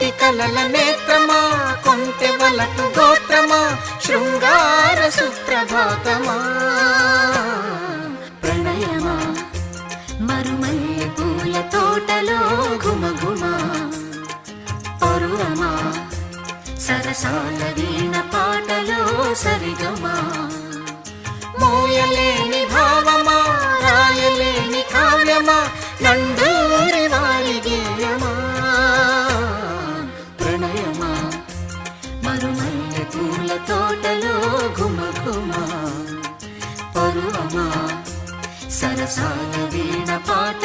కోటి కలల నేత్రమా, కొంటె వలపు గోత్రమా, శృంగార సుప్రభాతమా. ప్రణయమా మరుమల్లె పూల తోటలో ఘుమఘుమా, పరువమా సరసాల వీణ పాటలో సరిగమా. మోయలేని భావమా, రాయలేని కావ్యమా, నండూరి వారి గేయమా. ప్రణయమా మరుమల్లె పూల తోటలో ఘుమఘుమా, పరువమా సరసాల వీణ పాట